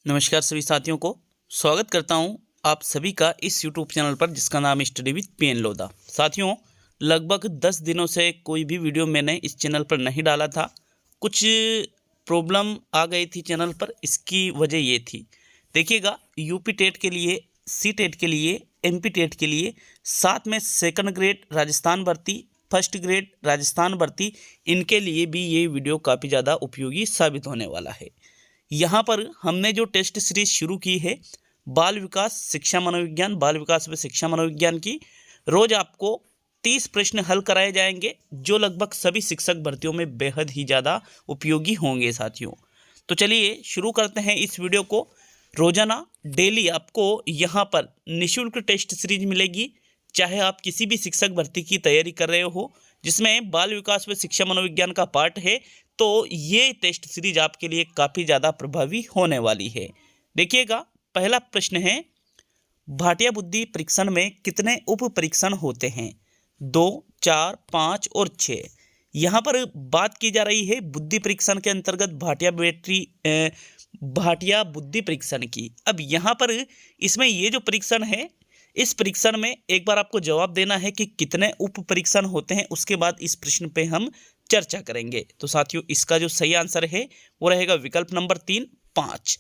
नमस्कार सभी साथियों को स्वागत करता हूं आप सभी का इस यूट्यूब चैनल पर जिसका नाम है स्टडी विद पीएन लोधा। साथियों, लगभग 10 दिनों से कोई भी वीडियो मैंने इस चैनल पर नहीं डाला था। कुछ प्रॉब्लम आ गई थी चैनल पर, इसकी वजह ये थी। देखिएगा, यूपी टेट के लिए, सी टेट के लिए, एमपी टेट के लिए, साथ में सेकंड ग्रेड राजस्थान भर्ती, फर्स्ट ग्रेड राजस्थान भर्ती, इनके लिए भी ये वीडियो काफ़ी ज़्यादा उपयोगी साबित होने वाला है। यहाँ पर हमने जो टेस्ट सीरीज शुरू की है बाल विकास शिक्षा मनोविज्ञान, बाल विकास व शिक्षा मनोविज्ञान की, रोज आपको 30 प्रश्न हल कराए जाएंगे जो लगभग सभी शिक्षक भर्तियों में बेहद ही ज़्यादा उपयोगी होंगे साथियों। तो चलिए शुरू करते हैं इस वीडियो को। रोजाना डेली आपको यहाँ पर निःशुल्क टेस्ट सीरीज मिलेगी, चाहे आप किसी भी शिक्षक भर्ती की तैयारी कर रहे हो जिसमें बाल विकास व शिक्षा मनोविज्ञान का पार्ट है, तो ये टेस्ट सीरीज आपके लिए काफ़ी ज़्यादा प्रभावी होने वाली है। देखिएगा, पहला प्रश्न है, भाटिया बुद्धि परीक्षण में कितने उप परीक्षण होते हैं? 2, 4, 5 और 6। यहाँ पर बात की जा रही है बुद्धि परीक्षण के अंतर्गत भाटिया बुद्धि परीक्षण की। अब यहाँ पर इसमें ये जो परीक्षण है, इस परीक्षण में एक बार आपको जवाब देना है कि कितने उप परीक्षण होते हैं, उसके बाद इस प्रश्न पे हम चर्चा करेंगे। तो साथियों, इसका जो सही आंसर है वो रहेगा विकल्प नंबर 3, 5।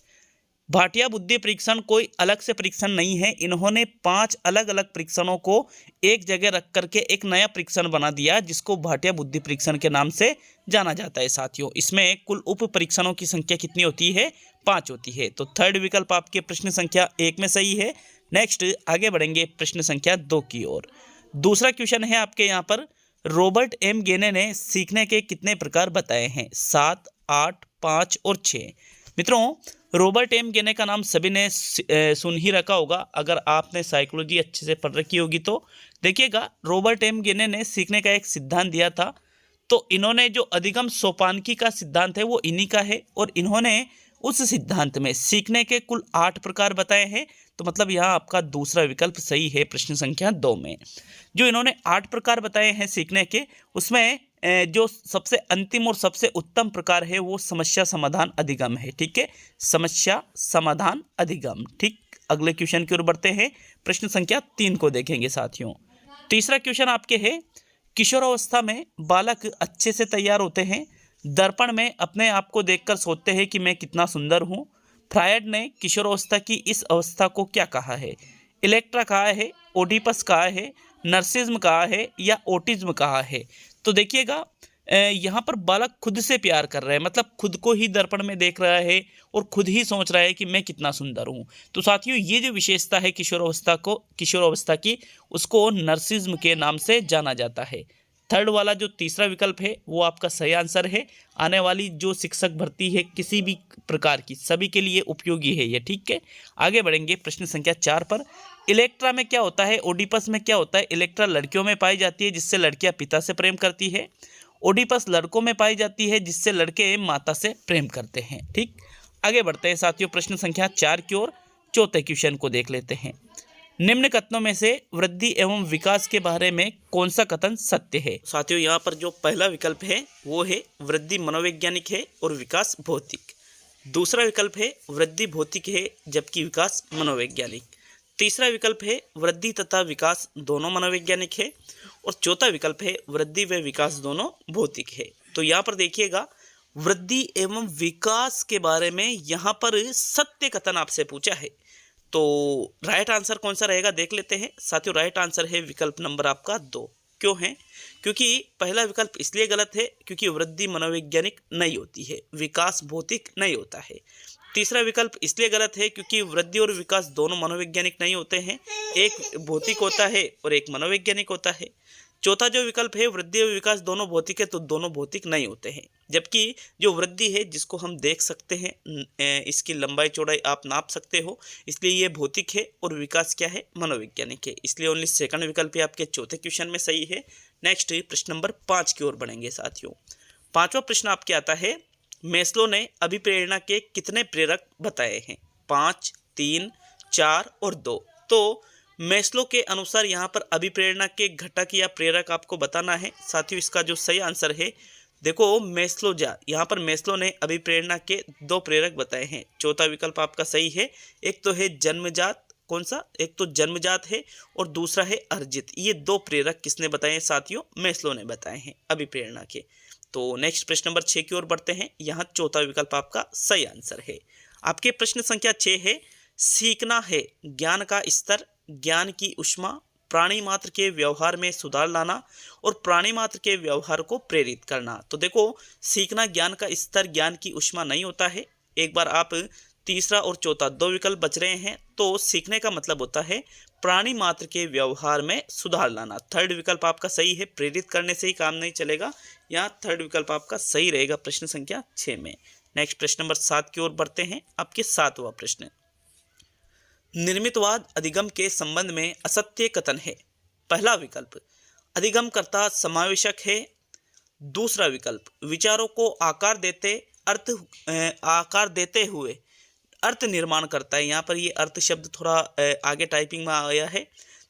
भाटिया बुद्धि परीक्षण कोई अलग से परीक्षण नहीं है, इन्होंने 5 अलग अलग परीक्षणों को एक जगह रख करके एक नया परीक्षण बना दिया जिसको भाटिया बुद्धि परीक्षण के नाम से जाना जाता है। साथियों, इसमें कुल उप परीक्षणों की संख्या कितनी होती है? 5 होती है। तो थर्ड विकल्प आपके प्रश्न संख्या 1 में सही है। नेक्स्ट आगे बढ़ेंगे प्रश्न संख्या 2 की ओर। दूसरा क्वेश्चन है आपके यहाँ पर, रॉबर्ट एम गेने ने सीखने के कितने प्रकार बताए हैं? 7, 8, 5 और 6। मित्रों, रॉबर्ट एम गेने का नाम सभी ने सुन ही रखा होगा अगर आपने साइकोलॉजी अच्छे से पढ़ रखी होगी तो। देखिएगा, रॉबर्ट एम गेने ने सीखने का एक सिद्धांत दिया था। तो इन्होंने जो अधिगम सोपानकी का सिद्धांत है वो इन्हीं का है, और इन्होंने उस सिद्धांत में सीखने के कुल 8 प्रकार बताए हैं। तो मतलब यहाँ आपका दूसरा विकल्प सही है प्रश्न संख्या 2 में। जो इन्होंने 8 प्रकार बताए हैं सीखने के, उसमें जो सबसे अंतिम और सबसे उत्तम प्रकार है वो समस्या समाधान अधिगम है। ठीक है, समस्या समाधान अधिगम। ठीक, अगले क्वेश्चन की ओर बढ़ते हैं। प्रश्न संख्या 3 को देखेंगे साथियों। तीसरा क्वेश्चन आपके है, किशोरावस्था में बालक अच्छे से तैयार होते हैं, दर्पण में अपने आप को देखकर सोचते हैं कि मैं कितना सुंदर हूँ। फ्रायड ने किशोरावस्था की इस अवस्था को क्या कहा है? इलेक्ट्रा कहा है, ओडिपस कहा है, नर्सिज्म कहा है या ओटिज्म कहा है? तो देखिएगा, यहाँ पर बालक खुद से प्यार कर रहा है, मतलब खुद को ही दर्पण में देख रहा है और खुद ही सोच रहा है कि मैं कितना सुंदर हूँ। तो साथियों, ये जो विशेषता है किशोरावस्था की, उसको नर्सिज्म के नाम से जाना जाता है। थर्ड वाला जो तीसरा विकल्प है वो आपका सही आंसर है। आने वाली जो शिक्षक भर्ती है किसी भी प्रकार की, सभी के लिए उपयोगी है ये। ठीक है, आगे बढ़ेंगे प्रश्न संख्या 4 पर। इलेक्ट्रा में क्या होता है? ओडिपस में क्या होता है? इलेक्ट्रा लड़कियों में पाई जाती है जिससे लड़कियां पिता से प्रेम करती है। ओडिपस लड़कों में पाई जाती है जिससे लड़के माता से प्रेम करते हैं। ठीक, आगे बढ़ते हैं साथियों प्रश्न संख्या 4 की ओर। चौथे क्वेश्चन को देख लेते हैं। निम्न कथनों में से वृद्धि एवं विकास के बारे में कौन सा कथन सत्य है? साथियों, यहाँ पर जो पहला विकल्प है वो है वृद्धि मनोवैज्ञानिक है और विकास भौतिक। दूसरा विकल्प है वृद्धि भौतिक है जबकि विकास मनोवैज्ञानिक। तीसरा विकल्प है वृद्धि तथा विकास दोनों मनोवैज्ञानिक है, और चौथा विकल्प है वृद्धि व विकास दोनों भौतिक है। तो यहाँ पर देखिएगा, वृद्धि एवं विकास के बारे में यहाँ पर सत्य कथन आपसे पूछा है। तो राइट आंसर कौन सा रहेगा देख लेते हैं साथियों। राइट आंसर है विकल्प नंबर आपका 2। क्यों है? क्योंकि पहला विकल्प इसलिए गलत है क्योंकि वृद्धि मनोवैज्ञानिक नहीं होती है, विकास भौतिक नहीं होता है। तीसरा विकल्प इसलिए गलत है क्योंकि वृद्धि और विकास दोनों मनोवैज्ञानिक नहीं होते हैं, एक भौतिक होता है और एक मनोवैज्ञानिक होता है। चौथा जो विकल्प है वृद्धि और विकास दोनों भौतिक है, तो दोनों भौतिक नहीं होते हैं। जबकि जो वृद्धि है जिसको हम देख सकते हैं, इसकी लंबाई चौड़ाई आप नाप सकते हो, इसलिए ये भौतिक है, और विकास क्या है? मनोवैज्ञानिक है। इसलिए ओनली सेकंड विकल्प ही आपके चौथे क्वेश्चन में सही है। नेक्स्ट प्रश्न नंबर 5 की ओर बढ़ेंगे साथियों। पांचवा प्रश्न आपके आता है, मेस्लो ने अभिप्रेरणा के कितने प्रेरक बताए हैं? 5, 3, 4 और 2। तो मेस्लो के अनुसार यहाँ पर अभिप्रेरणा के घटक या प्रेरक आपको बताना है साथियों। इसका जो सही आंसर है देखो मेस्लो यहाँ पर मेस्लो ने अभिप्रेरणा के दो प्रेरक बताए हैं। चौथा विकल्प आपका सही है। एक तो है जन्मजात, कौन सा, एक तो जन्मजात है और दूसरा है अर्जित। ये दो प्रेरक किसने बताए हैं साथियों? मेस्लो ने बताए हैं अभिप्रेरणा के। तो नेक्स्ट प्रश्न नंबर 6 की ओर बढ़ते हैं। यहाँ चौथा विकल्प आपका सही आंसर है। आपके प्रश्न संख्या 6 है, सीखना है ज्ञान का स्तर, ज्ञान की ऊष्मा, प्राणी मात्र के व्यवहार में सुधार लाना और प्राणी मात्र के व्यवहार को प्रेरित करना। तो देखो सीखना ज्ञान का स्तर, ज्ञान की ऊष्मा नहीं होता है। एक बार आप तीसरा और चौथा दो विकल्प बच रहे हैं। तो सीखने का मतलब होता है प्राणी मात्र के व्यवहार में सुधार लाना। थर्ड विकल्प आपका सही है, प्रेरित करने से ही काम नहीं चलेगा। यहाँ थर्ड विकल्प आपका सही रहेगा प्रश्न संख्या 6 में। नेक्स्ट प्रश्न नंबर 7 की ओर बढ़ते हैं। आपके 7वां प्रश्न, निर्मितवाद अधिगम के संबंध में असत्य कथन है। पहला विकल्प अधिगम करता समावेशक है। दूसरा विकल्प विचारों को आकार देते हुए अर्थ निर्माण करता है। यहाँ पर ये अर्थ शब्द थोड़ा आगे टाइपिंग में आया है।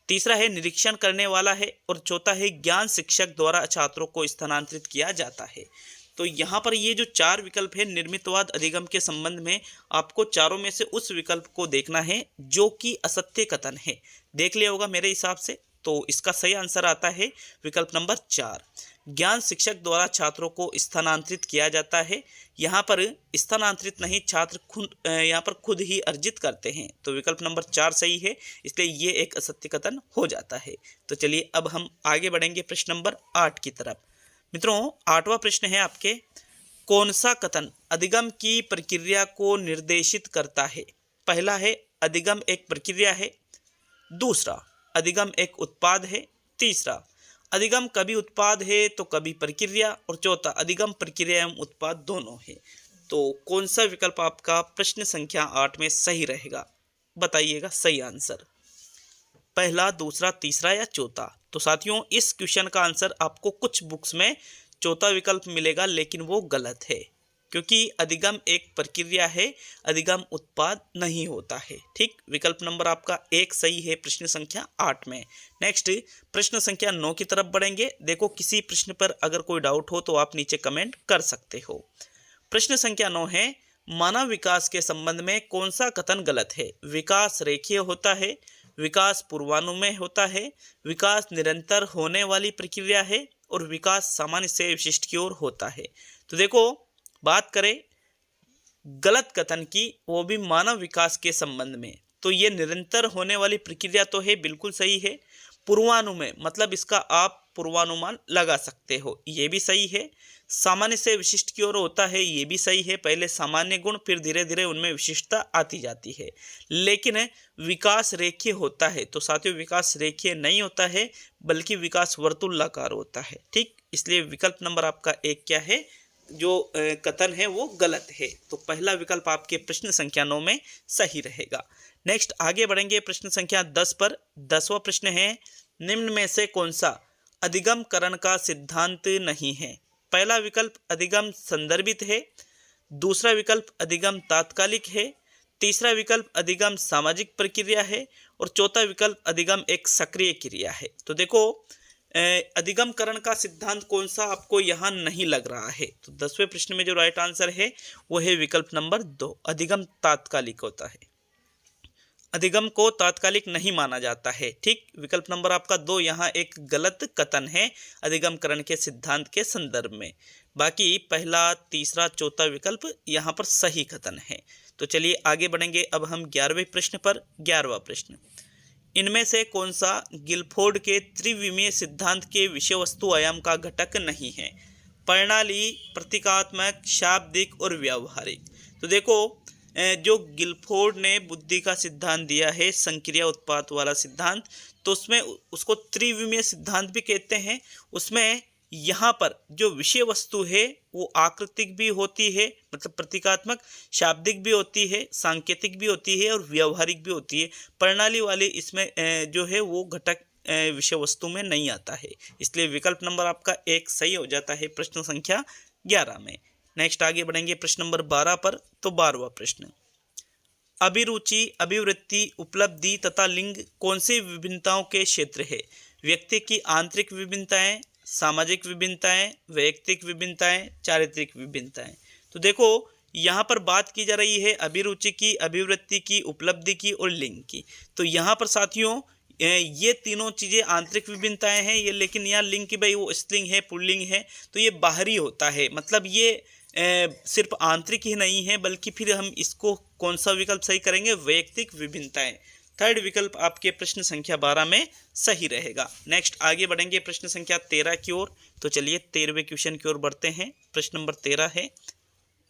तीसरा है निरीक्षण करने वाला है और चौथा है ज्ञान शिक्षक द्वारा छात्रों को स्थानांतरित किया जाता है। तो यहाँ पर ये जो चार विकल्प है निर्मितवाद अधिगम के संबंध में, आपको चारों में से उस विकल्प को देखना है जो कि असत्य कथन है। देख लिया होगा मेरे हिसाब से। तो इसका सही आंसर आता है विकल्प नंबर 4, ज्ञान शिक्षक द्वारा छात्रों को स्थानांतरित किया जाता है। यहाँ पर स्थानांतरित नहीं, छात्र यहाँ पर खुद ही अर्जित करते हैं। तो विकल्प नंबर 4 सही है, इसलिए ये एक असत्य कथन हो जाता है। तो चलिए अब हम आगे बढ़ेंगे प्रश्न नंबर 8 की तरफ। मित्रों 8वां प्रश्न है आपके, कौन सा कथन अधिगम की प्रक्रिया को निर्देशित करता है? पहला है अधिगम एक प्रक्रिया है। दूसरा अधिगम एक उत्पाद है। तीसरा अधिगम कभी उत्पाद है तो कभी प्रक्रिया। और चौथा अधिगम प्रक्रिया एवं उत्पाद दोनों है। तो कौन सा विकल्प आपका प्रश्न संख्या 8 में सही रहेगा? बताइएगा सही आंसर, पहला, दूसरा, तीसरा या चौथा। तो साथियों इस क्वेश्चन का आंसर आपको कुछ बुक्स में चौथा विकल्प मिलेगा, लेकिन वो गलत है, क्योंकि अधिगम एक प्रक्रिया है, अधिगम उत्पाद नहीं होता है। ठीक, विकल्प नंबर आपका 1 सही है प्रश्न संख्या 8 में। नेक्स्ट प्रश्न संख्या 9 की तरफ बढ़ेंगे। देखो किसी प्रश्न पर अगर कोई डाउट हो तो आप नीचे कमेंट कर सकते हो। प्रश्न संख्या 9 है, मानव विकास के संबंध में कौन सा कथन गलत है? विकास रेखीय होता है, विकास पूर्वानुमेय होता है, विकास निरंतर होने वाली प्रक्रिया है और विकास सामान्य से विशिष्ट की ओर होता है। तो देखो बात करें गलत कथन की, वो भी मानव विकास के संबंध में, तो ये निरंतर होने वाली प्रक्रिया तो है, बिल्कुल सही है। पूर्वानुमेय मतलब इसका आप पूर्वानुमान लगा सकते हो, ये भी सही है। सामान्य से विशिष्ट की ओर होता है, ये भी सही है। पहले सामान्य गुण फिर धीरे धीरे उनमें विशिष्टता आती जाती है। लेकिन विकास रेखीय होता है, तो साथियों विकास रेखीय नहीं होता है, बल्कि विकास वर्तुलाकार होता है। ठीक, इसलिए विकल्प नंबर आपका 1 क्या है, जो कथन है वो गलत है। तो पहला विकल्प आपके प्रश्न संख्या 9 में सही रहेगा। नेक्स्ट आगे बढ़ेंगे प्रश्न संख्या 10 पर। 10वां प्रश्न है, निम्न में से कौन सा अधिगमकरण का सिद्धांत नहीं है? पहला विकल्प अधिगम संदर्भित है। दूसरा विकल्प अधिगम तात्कालिक है। तीसरा विकल्प अधिगम सामाजिक प्रक्रिया है और चौथा विकल्प अधिगम एक सक्रिय क्रिया है। तो देखो अधिगमकरण का सिद्धांत कौन सा आपको यहाँ नहीं लग रहा है, तो 10वें प्रश्न में जो राइट आंसर है वो है विकल्प नंबर 2, अधिगम तात्कालिक होता है। अधिगम को तात्कालिक नहीं माना जाता है। ठीक, विकल्प नंबर आपका 2 यहाँ एक गलत कथन है अधिगमकरण के सिद्धांत के संदर्भ में। बाकी पहला, तीसरा, चौथा विकल्प यहाँ पर सही कथन है। तो चलिए आगे बढ़ेंगे अब हम 11वें प्रश्न पर। 11वां प्रश्न, इनमें से कौन सा गिलफोर्ड के त्रिविमीय सिद्धांत के विषय वस्तु आयाम का घटक नहीं है? प्रणाली, प्रतीकात्मक, शाब्दिक और व्यावहारिक। तो देखो जो गिलफोर्ड ने बुद्धि का सिद्धांत दिया है, संक्रिया उत्पाद वाला सिद्धांत, तो उसमें उसको त्रिविमीय सिद्धांत भी कहते हैं। उसमें यहाँ पर जो विषय वस्तु है वो आकृतिक भी होती है, मतलब प्रतीकात्मक, शाब्दिक भी होती है, सांकेतिक भी होती है और व्यावहारिक भी होती है। प्रणाली वाली इसमें जो है वो घटक विषय वस्तु में नहीं आता है, इसलिए विकल्प नंबर आपका 1 सही हो जाता है प्रश्न संख्या 11 में। नेक्स्ट आगे बढ़ेंगे प्रश्न नंबर 12 पर। तो 12वां प्रश्न, अभिरुचि, अभिवृत्ति, उपलब्धि तथा लिंग कौन सी विभिन्नताओं के क्षेत्र है? व्यक्ति की आंतरिक विभिन्नताएं, सामाजिक विभिन्नताएं, वैयक्तिक विभिन्नताएं, चारित्रिक विभिन्नताएं। तो देखो यहाँ पर बात की जा रही है अभिरुचि की, अभिवृत्ति की, उपलब्धि की और लिंग की। तो यहाँ पर साथियों ये तीनों चीज़ें आंतरिक विभिन्नताएं हैं ये, लेकिन यहाँ लिंग की भाई वो स्त्रीलिंग है, पुल्लिंग है, तो ये बाहरी होता है। मतलब ये सिर्फ आंतरिक ही नहीं है, बल्कि फिर हम इसको कौन सा विकल्प सही करेंगे, वैयक्तिक विभिन्नताएं। थर्ड विकल्प आपके प्रश्न संख्या 12 में सही रहेगा। नेक्स्ट आगे बढ़ेंगे प्रश्न संख्या 13 की ओर। तो चलिए 13वें क्वेश्चन की ओर बढ़ते हैं। प्रश्न नंबर 13 है,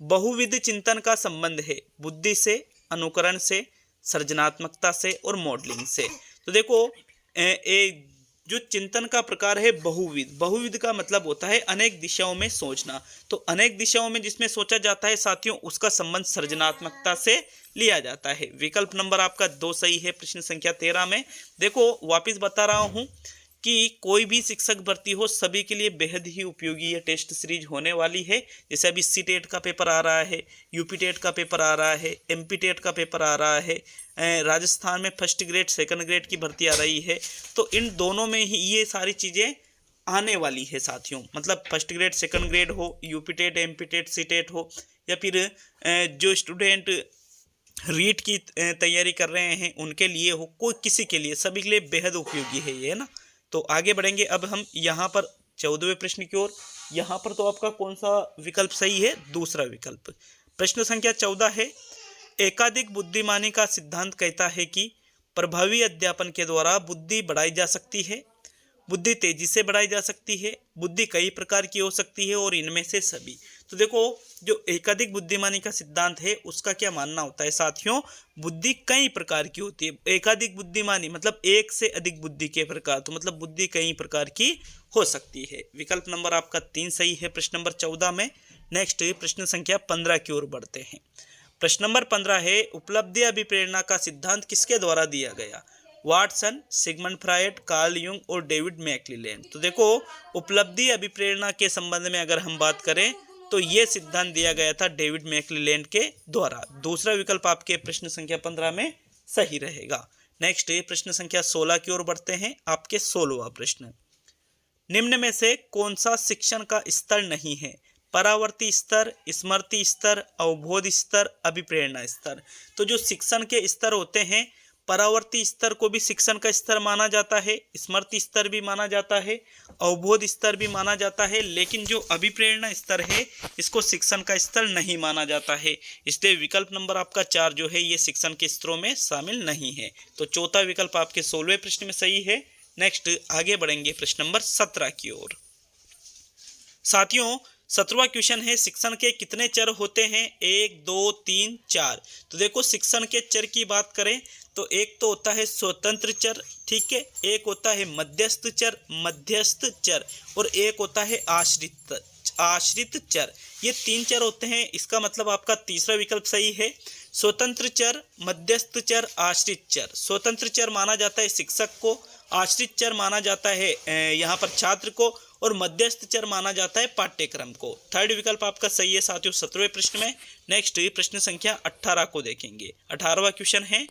बहुविध चिंतन का संबंध है बुद्धि से, अनुकरण से, सृजनात्मकता से और मॉडलिंग से। तो देखो जो चिंतन का प्रकार है बहुविध, बहुविध का मतलब होता है अनेक दिशाओं में सोचना। तो अनेक दिशाओं में जिसमें सोचा जाता है साथियों, उसका संबंध सृजनात्मकता से लिया जाता है। विकल्प नंबर आपका 2 सही है प्रश्न संख्या 13 में। देखो वापस बता रहा हूं कि कोई भी शिक्षक भर्ती हो सभी के लिए बेहद ही उपयोगी ये टेस्ट सीरीज होने वाली है। जैसे अभी सी टेट का पेपर आ रहा है, यूपी टेट का पेपर आ रहा है, एमपी टेट का पेपर आ रहा है, राजस्थान में फर्स्ट ग्रेड सेकंड ग्रेड की भर्ती आ रही है। तो इन दोनों में ही ये सारी चीज़ें आने वाली है साथियों। मतलब फर्स्ट ग्रेड सेकंड ग्रेड हो, UP TET, MP TET, C TET हो, या फिर जो स्टूडेंट रीट की तैयारी कर रहे हैं उनके लिए हो, कोई किसी के लिए, सभी के लिए बेहद उपयोगी है ये, है ना। तो आगे बढ़ेंगे अब हम यहाँ पर 14वें प्रश्न की ओर। यहाँ पर तो आपका कौन सा विकल्प सही है, दूसरा विकल्प। प्रश्न संख्या 14 है, एकाधिक बुद्धिमानी का सिद्धांत कहता है कि प्रभावी अध्यापन के द्वारा बुद्धि बढ़ाई जा सकती है, बुद्धि तेजी से बढ़ाई जा सकती है, बुद्धि कई प्रकार की हो सकती है और इनमें से सभी। तो देखो जो एकाधिक बुद्धिमानी का सिद्धांत है उसका क्या मानना होता है साथियों, बुद्धि कई प्रकार की होती है। एकाधिक बुद्धिमानी मतलब एक से अधिक बुद्धि के प्रकार, तो मतलब बुद्धि कई प्रकार की हो सकती है। विकल्प नंबर आपका 3 सही है प्रश्न नंबर 14 में। नेक्स्ट प्रश्न संख्या 15 की ओर बढ़ते हैं। प्रश्न नंबर 15 है, उपलब्धि अभिप्रेरणा का सिद्धांत किसके द्वारा दिया गया, Watson, Sigmund Freud, Carl Jung और डेविड मैक्लेलैंड। तो देखो उपलब्धि अभिप्रेरणा के संबंध में अगर हम बात करें तो ये सिद्धांत दिया गया था डेविड मैक्लेलैंड के द्वारा। दूसरा विकल्प आपके प्रश्न संख्या 15 में सही रहेगा। नेक्स्ट प्रश्न संख्या 16 की ओर बढ़ते हैं। आपके 16वां प्रश्न, निम्न में से कौन सा शिक्षण का स्तर नहीं है, परावर्ती स्तर, स्मृति स्तर, अवबोध स्तर, अभिप्रेरणा स्तर। तो जो शिक्षण के स्तर होते हैं, परावर्ती स्तर को भी शिक्षण का स्तर माना जाता है, स्मृति स्तर भी माना जाता है, अवबोध स्तर भी माना जाता है, लेकिन जो अभिप्रेरणा स्तर है इसको शिक्षण का स्तर नहीं माना जाता है। इसलिए विकल्प नंबर आपका 4 जो है ये शिक्षण के स्तरों में शामिल नहीं है। तो चौथा विकल्प आपके 16वें प्रश्न में सही है। नेक्स्ट आगे बढ़ेंगे प्रश्न नंबर 17 की ओर। साथियों 17वां क्वेश्चन है, शिक्षण के कितने चर होते हैं, 1, 2, 3, 4। तो देखो शिक्षण के चर की बात करें तो एक तो होता है स्वतंत्र चर, ठीक है, एक होता है मध्यस्थ चर, मध्यस्थ चर, और एक होता है आश्रित चर। ये 3 चर होते हैं। इसका मतलब आपका तीसरा विकल्प सही है। स्वतंत्र चर, मध्यस्थ चर, आश्रित चर। स्वतंत्र चर माना जाता है शिक्षक को, आश्रित चर माना जाता है यहाँ पर छात्र को, और मध्यस्थ चर माना जाता है पाठ्यक्रम को। थर्ड विकल्प आपका सही है साथियों 17वें प्रश्न में। नेक्स्ट प्रश्न संख्या 18 को देखेंगे। 18वां क्वेश्चन है,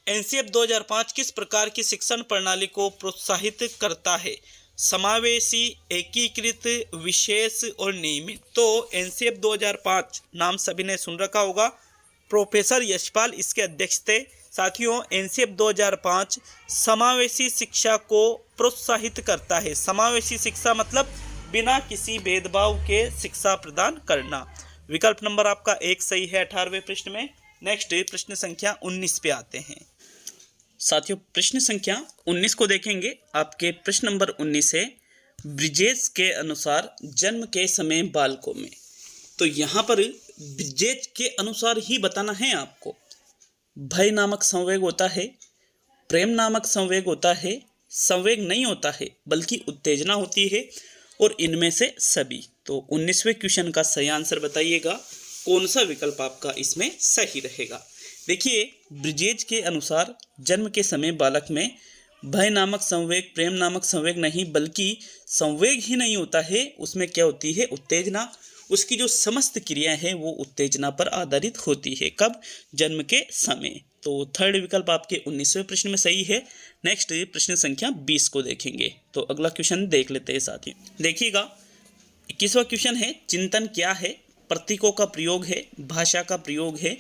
एनसीएफ 2005 किस प्रकार की शिक्षण प्रणाली को प्रोत्साहित करता है, समावेशी, एकीकृत, विशेष और नियमित। तो एनसीएफ 2005 नाम सभी ने सुन रखा होगा, प्रोफेसर यशपाल इसके अध्यक्ष थे। साथियों एनसीएफ 2005 समावेशी शिक्षा को प्रोत्साहित करता है। समावेशी शिक्षा मतलब बिना किसी भेदभाव के शिक्षा प्रदान करना। विकल्प नंबर आपका 1 सही है 18वें प्रश्न में। नेक्स्ट प्रश्न संख्या 19 पे आते हैं। साथियों प्रश्न संख्या 19 को देखेंगे। आपके प्रश्न नंबर 19 है, ब्रिजेश के अनुसार जन्म के समय बालकों में। तो यहाँ पर ब्रिजेश के अनुसार ही बताना है आपको। भय नामक संवेग होता है, प्रेम नामक संवेग होता है, संवेग नहीं होता है बल्कि उत्तेजना होती है, और इनमें से सभी। तो 19वें क्वेश्चन का सही आंसर बताइएगा, कौन सा विकल्प आपका इसमें सही रहेगा। देखिए ब्रिजेश के अनुसार जन्म के समय बालक में भय नामक संवेग, प्रेम नामक संवेग नहीं बल्कि संवेग ही नहीं होता है, उसमें क्या होती है उत्तेजना। उसकी जो समस्त क्रिया है वो उत्तेजना पर आधारित होती है। कब, जन्म के समय। तो थर्ड विकल्प आपके 19वें प्रश्न में सही है। नेक्स्ट प्रश्न संख्या 20 को देखेंगे। तो अगला क्वेश्चन देख लेते हैं साथियों। देखिएगा 21वां क्वेश्चन है, चिंतन क्या है? प्रतीकों का प्रयोग है, भाषा का प्रयोग है,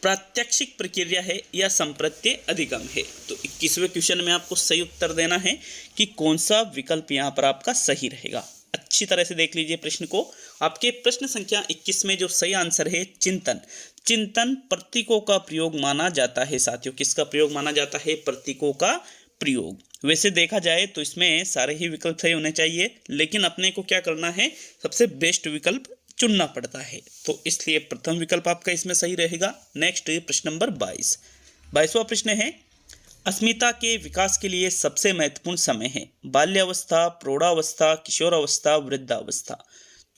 प्रात्यक्षिक प्रक्रिया है या संप्रत्यय अधिगम है? तो 21वें क्वेश्चन में आपको सही उत्तर देना है कि कौन सा विकल्प यहाँ पर आपका सही रहेगा। अच्छी तरह से देख लीजिए प्रश्न को। आपके प्रश्न संख्या 21 में जो सही आंसर है चिंतन। चिंतन प्रतीकों का प्रयोग माना जाता है साथियों। किसका प्रयोग माना जाता है? प्रतीकों का प्रयोग। वैसे देखा जाए तो इसमें सारे ही विकल्प सही होने चाहिए, लेकिन अपने को क्या करना है, सबसे बेस्ट विकल्प चुनना पड़ता है। तो इसलिए प्रथम विकल्प आपका इसमें सही रहेगा। नेक्स्ट प्रश्न नंबर 22वां प्रश्न है, अस्मिता के विकास के लिए सबसे महत्वपूर्ण समय है बाल्यावस्था, प्रौढ़ावस्था, किशोरावस्था, वृद्धावस्था।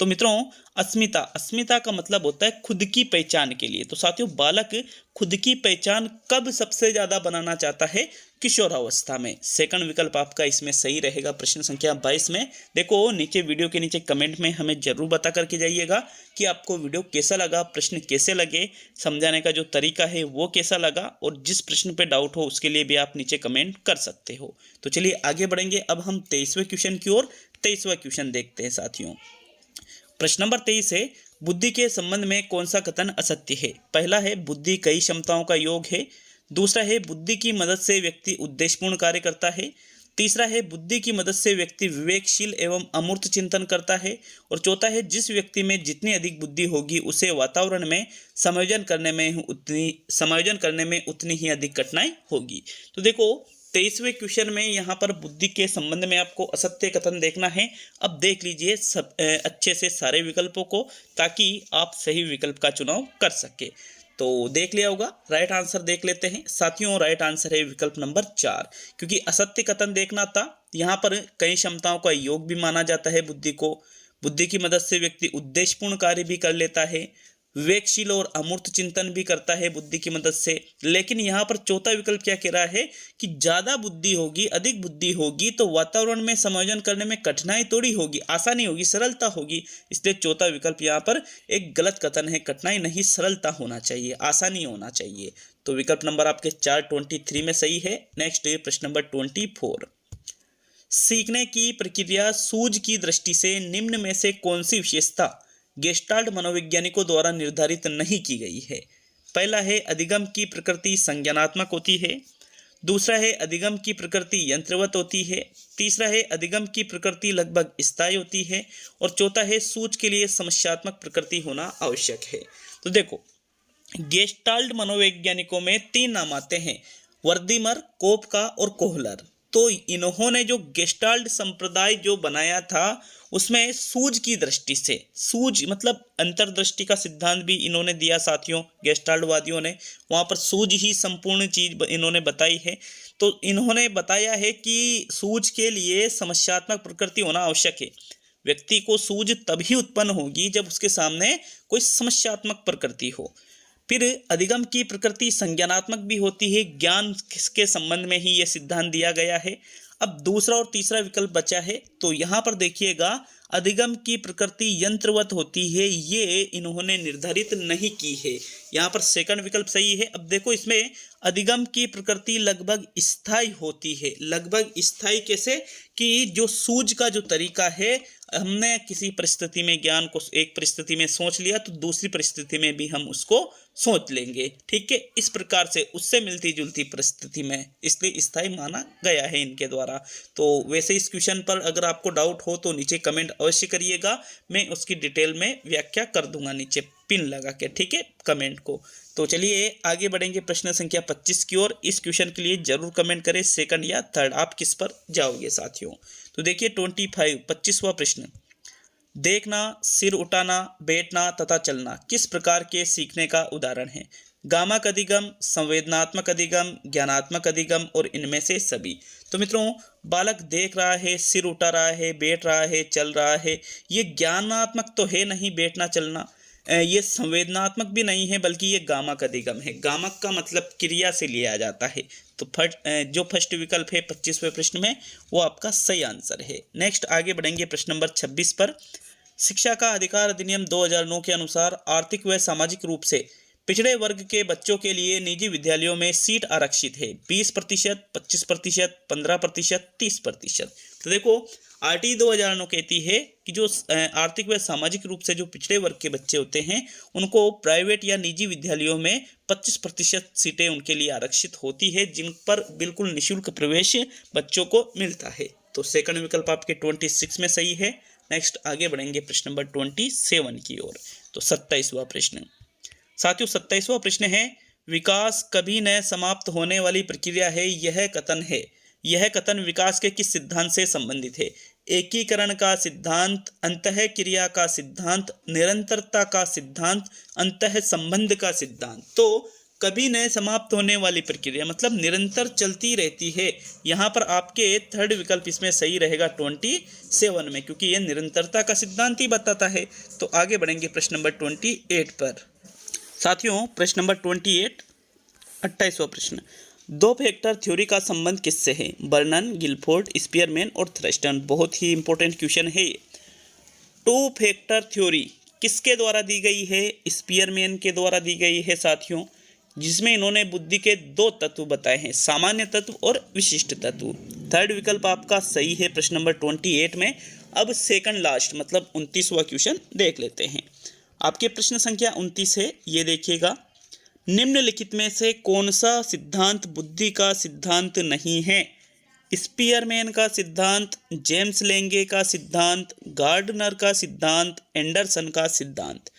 तो मित्रों अस्मिता का मतलब होता है खुद की पहचान के लिए। तो साथियों बालक खुद की पहचान कब सबसे ज्यादा बनाना चाहता है? किशोरावस्था में। सेकंड विकल्प आपका इसमें सही रहेगा प्रश्न संख्या 22 में। देखो नीचे वीडियो के नीचे कमेंट में हमें जरूर बता करके जाइएगा कि आपको वीडियो कैसा लगा, प्रश्न कैसे लगे, समझाने का जो तरीका है वो कैसा लगा, और जिस प्रश्न पे डाउट हो उसके लिए भी आप नीचे कमेंट कर सकते हो। तो चलिए आगे बढ़ेंगे। अब हम 23वें क्वेश्चन की ओर। 23वां क्वेश्चन देखते हैं साथियों। प्रश्न नंबर 23 है, बुद्धि के संबंध में कौन सा कथन असत्य है? पहला है बुद्धि कई क्षमताओं का योग है। दूसरा है बुद्धि की मदद से व्यक्ति उद्देश्यपूर्ण कार्य करता है। तीसरा है बुद्धि की मदद से व्यक्ति विवेकशील एवं अमूर्त चिंतन करता है। और चौथा है जिस व्यक्ति में जितनी अधिक बुद्धि होगी उसे वातावरण में समायोजन करने में उतनी ही अधिक कठिनाई होगी। तो देखो 23वें क्वेश्चन में यहाँ पर बुद्धि के संबंध में आपको असत्य कथन देखना है। अब देख लीजिए सब अच्छे से सारे विकल्पों को, ताकि आप सही विकल्प का चुनाव कर सके। तो देख लिया होगा, राइट आंसर देख लेते हैं साथियों। राइट आंसर है विकल्प नंबर 4, क्योंकि असत्य कथन देखना था। यहाँ पर कई क्षमताओं का योग भी माना जाता है बुद्धि को। बुद्धि की मदद से व्यक्ति उद्देश्यपूर्ण कार्य भी कर लेता है, विवेकशील और अमूर्त चिंतन भी करता है बुद्धि की मदद से। लेकिन यहाँ पर चौथा विकल्प क्या कह रहा है कि ज्यादा बुद्धि होगी, अधिक बुद्धि होगी तो वातावरण में समायोजन करने में कठिनाई थोड़ी होगी, आसानी होगी, सरलता होगी। इसलिए चौथा विकल्प यहाँ पर एक गलत कथन है। कठिनाई नहीं, सरलता होना चाहिए, आसानी होना चाहिए। तो विकल्प नंबर आपके 423 में सही है। नेक्स्ट प्रश्न नंबर 24, सीखने की प्रक्रिया सूझ की दृष्टि से निम्न में से कौन सी विशेषता गेस्टाल्ट मनोवैज्ञानिकों द्वारा निर्धारित नहीं की गई है? पहला है अधिगम की प्रकृति संज्ञानात्मक होती है। दूसरा है अधिगम की प्रकृति यंत्रवत होती है। तीसरा है अधिगम की प्रकृति लगभग स्थायी होती है। और चौथा है सूझ के लिए समस्यात्मक प्रकृति होना आवश्यक है। तो देखो गेस्टाल्ट मनोवैज्ञानिकों में 3 नाम आते हैं, वर्दीमर, कोपका और कोहलर। तो इन्होंने जो गेस्टाल्ट संप्रदाय जो बनाया था उसमें सूझ की दृष्टि से, सूझ मतलब अंतर्दृष्टि का सिद्धांत भी इन्होंने दिया साथियों। गेस्टाल्टवादियों ने वहाँ पर सूझ ही संपूर्ण चीज इन्होंने बताई है। तो इन्होंने बताया है कि सूझ के लिए समस्यात्मक प्रकृति होना आवश्यक है। व्यक्ति को सूझ तभी उत्पन्न होगी जब उसके सामने कोई समस्यात्मक प्रकृति हो। फिर अधिगम की प्रकृति संज्ञानात्मक भी होती है, ज्ञान के संबंध में ही यह सिद्धांत दिया गया है। अब दूसरा और तीसरा विकल्प बचा है। तो यहाँ पर देखिएगा अधिगम की प्रकृति यंत्रवत होती है, ये इन्होंने निर्धारित नहीं की है। यहाँ पर सेकंड विकल्प सही है। अब देखो इसमें अधिगम की प्रकृति लगभग स्थायी होती है। लगभग स्थायी कैसे कि जो सूझ का जो तरीका है, हमने किसी परिस्थिति में ज्ञान को एक परिस्थिति में सोच लिया तो दूसरी परिस्थिति में भी हम उसको सोच लेंगे, ठीक है, इस प्रकार से उससे मिलती जुलती परिस्थिति में, इसलिए स्थायी माना गया है इनके द्वारा। तो वैसे इस क्वेश्चन पर अगर आपको डाउट हो तो नीचे कमेंट अवश्य करिएगा, मैं उसकी डिटेल में व्याख्या कर दूंगा नीचे पिन लगा के, ठीक है, कमेंट को। तो चलिए आगे बढ़ेंगे प्रश्न संख्या 25 की ओर। इस क्वेश्चन के लिए जरूर कमेंट करें सेकंड या थर्ड, आप किस पर जाओगे साथियों। तो देखिए 25वां प्रश्न, देखना, सिर उठाना, बैठना तथा चलना किस प्रकार के सीखने का उदाहरण है? गामक अधिगम, संवेदनात्मक अधिगम, ज्ञानात्मक अधिगम और इनमें से सभी। तो मित्रों बालक देख रहा है, सिर उठा रहा है, बैठ रहा है, चल रहा है, ये ज्ञानात्मक तो है नहीं बैठना चलना, ये संवेदनात्मक भी नहीं है, बल्कि ये गामक अधिगम है। गामक का मतलब क्रिया से लिया जाता है। तो जो फर्स्ट विकल्प है 25वें प्रश्न में वो आपका सही आंसर है। नेक्स्ट आगे बढ़ेंगे प्रश्न नंबर 26 पर। शिक्षा का अधिकार अधिनियम 2009 के अनुसार आर्थिक व सामाजिक रूप से पिछड़े वर्ग के बच्चों के लिए निजी विद्यालयों में सीट आरक्षित है 20%, 25%, 15%, 30%। तो देखो आरटी 2009 कहती है कि जो आर्थिक व सामाजिक रूप से जो पिछड़े वर्ग के बच्चे होते हैं उनको प्राइवेट या निजी विद्यालयों में 25% सीटें उनके लिए आरक्षित होती है, जिन पर बिल्कुल निःशुल्क प्रवेश बच्चों को मिलता है। तो सेकंड विकल्प आपके 26 में सही है। नेक्स्ट आगे बढ़ेंगे प्रश्न नंबर 27 की ओर। तो 27वां प्रश्न साथियों, 27वां प्रश्न है, विकास कभी न समाप्त होने वाली प्रक्रिया है, यह कथन है। यह कथन विकास के किस सिद्धांत से संबंधित है? एकीकरण का सिद्धांत, अंतः क्रिया का सिद्धांत, निरंतरता का सिद्धांत, अंतः संबंध का सिद्धांत। तो कभी न समाप्त होने वाली प्रक्रिया मतलब निरंतर चलती रहती है। यहाँ पर आपके थर्ड विकल्प इसमें सही रहेगा 27 में, क्योंकि यह निरंतरता का सिद्धांत ही बताता है। तो आगे बढ़ेंगे प्रश्न नंबर 28 पर। साथियों प्रश्न नंबर 28, 28वां प्रश्न, दो फैक्टर थ्योरी का संबंध किससे है? बर्नन, गिलफोर्ड, स्पीयरमैन और थ्रस्टन। बहुत ही इंपॉर्टेंट क्वेश्चन है ये। टू फैक्टर थ्योरी किसके द्वारा दी गई है? स्पीयरमैन के द्वारा दी गई है साथियों, जिसमें इन्होंने बुद्धि के 2 तत्व बताए हैं, सामान्य तत्व और विशिष्ट तत्व। थर्ड विकल्प आपका सही है प्रश्न नंबर 28 में। अब सेकंड लास्ट मतलब 29वां क्वेश्चन देख लेते हैं। आपके प्रश्न संख्या 29 है, ये देखिएगा, निम्नलिखित में से कौन सा सिद्धांत बुद्धि का सिद्धांत नहीं है? स्पीयरमैन का सिद्धांत, जेम्स लेंगे का सिद्धांत, गार्डनर का सिद्धांत, एंडरसन का सिद्धांत।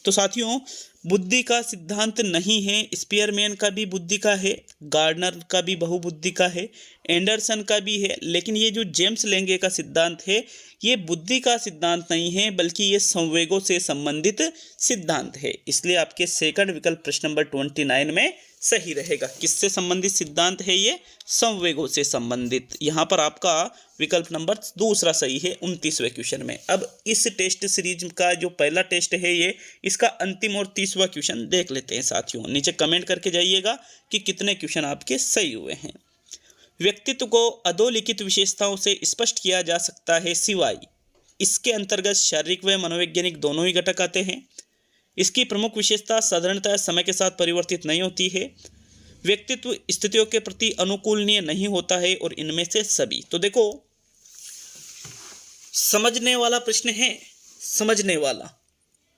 तो साथियों बुद्धि का सिद्धांत नहीं है। स्पीयरमैन का भी बुद्धि का है, गार्डनर का भी बहुबुद्धि का है, एंडरसन का भी है, लेकिन ये जो जेम्स लेंगे का सिद्धांत है ये बुद्धि का सिद्धांत नहीं है, बल्कि ये संवेगों से संबंधित सिद्धांत है। इसलिए आपके सेकंड विकल्प प्रश्न नंबर 29 में सही रहेगा। किससे संबंधित सिद्धांत है ये? संवेगों से संबंधित। यहाँ पर आपका विकल्प नंबर दूसरा सही है 29वें क्वेश्चन में। अब इस टेस्ट सीरीज का जो पहला टेस्ट है ये, इसका अंतिम और 30वां क्वेश्चन देख लेते हैं साथियों। नीचे कमेंट करके जाइएगा कि कितने क्वेश्चन आपके सही हुए हैं। व्यक्तित्व को अधोलिखित विशेषताओं से स्पष्ट किया जा सकता है सिवाय इसके अंतर्गत शारीरिक व मनोवैज्ञानिक दोनों ही घटक आते हैं। इसकी प्रमुख विशेषता साधारणतः समय के साथ परिवर्तित नहीं होती है। व्यक्तित्व स्थितियों के प्रति अनुकूलनीय नहीं होता है, और इनमें से सभी। तो देखो समझने वाला प्रश्न है, समझने वाला।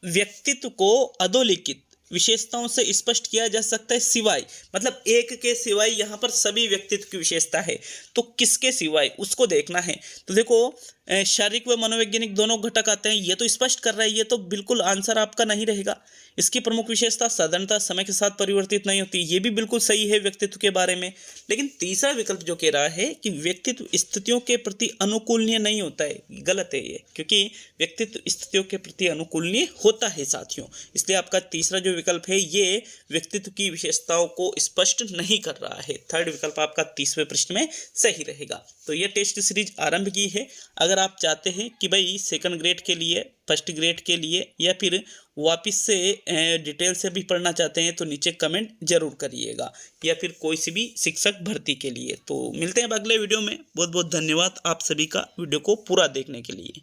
व्यक्तित्व को अधोलिखित विशेषताओं से स्पष्ट किया जा सकता है सिवाय मतलब एक के सिवाय, यहाँ पर सभी व्यक्तित्व की विशेषता है, तो किसके सिवाय उसको देखना है। तो देखो शारीरिक व मनोवैज्ञानिक दोनों घटक आते हैं, ये तो स्पष्ट कर रहा है, ये तो बिल्कुल आंसर आपका नहीं रहेगा। इसकी प्रमुख विशेषता साधारणतः समय के साथ परिवर्तित नहीं होती, ये भी बिल्कुल सही है व्यक्तित्व के बारे में। लेकिन तीसरा विकल्प जो कह रहा है कि व्यक्तित्व स्थितियों के प्रति अनुकूलनीय नहीं होता है, गलत है ये, क्योंकि व्यक्तित्व स्थितियों के प्रति अनुकूलनीय होता है साथियों। इसलिए आपका तीसरा जो विकल्प है ये व्यक्तित्व की विशेषताओं को स्पष्ट नहीं कर रहा है। थर्ड विकल्प आपका 30वें प्रश्न में सही रहेगा। तो ये टेस्ट सीरीज आरंभ की है। अगर आप चाहते हैं कि भाई सेकंड ग्रेड के लिए, फर्स्ट ग्रेड के लिए, या फिर वापस से डिटेल से भी पढ़ना चाहते हैं तो नीचे कमेंट जरूर करिएगा, या फिर कोई सी भी शिक्षक भर्ती के लिए। तो मिलते हैं अगले वीडियो में। बहुत बहुत धन्यवाद आप सभी का वीडियो को पूरा देखने के लिए।